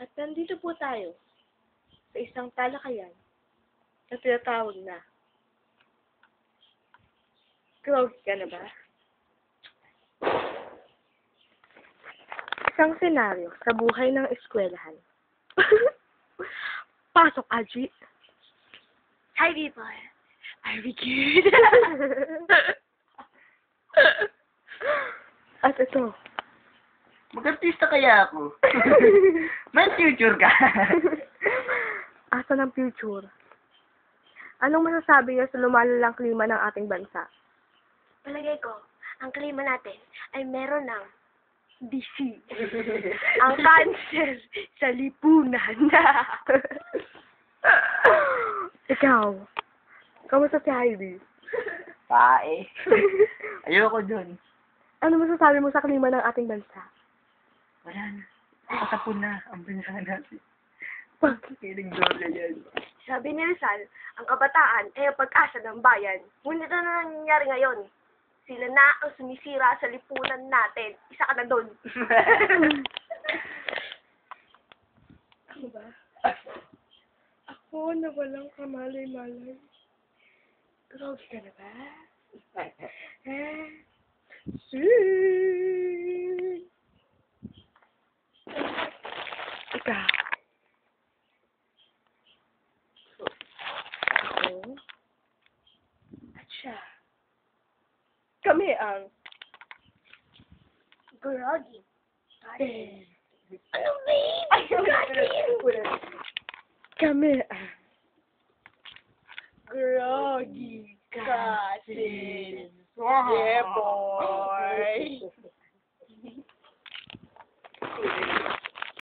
At nandito po tayo sa isang talakayan na tinatawag na Groggy ka na ba? Isang senaryo sa buhay ng eskwelahan. Pasok, Aji. Hi, people. I'm good. At ito. Mag-artista kaya ako. May future ka. Asa ng future? Anong masasabi niyo sa lumalalang klima ng ating bansa? Palagay ko, ang klima natin ay meron ng DC. Ang cancer sa lipunan. Ikaw, kamusta si Heidi? Pae. Ayoko dun. Ano masasabi mo sa klima ng ating bansa? Wala na. Patapon na ang bansa natin. Bakit? Kiling dole yan. Sabi ni Rizal, ang kabataan ay ang pag-asa ng bayan. Ngunit ano nangyayari ngayon? Sila na ang sumisira sa lipunan natin. Isa ka na doon. Ako ba? Ako na walang kamalay-malay. Groggy ka na ba? Sing! Ikaw. Ako. At siya. Kami ang Groggy. Ben. Ano ba yun? Kami ang Groggy Cousins. Yeah, boy.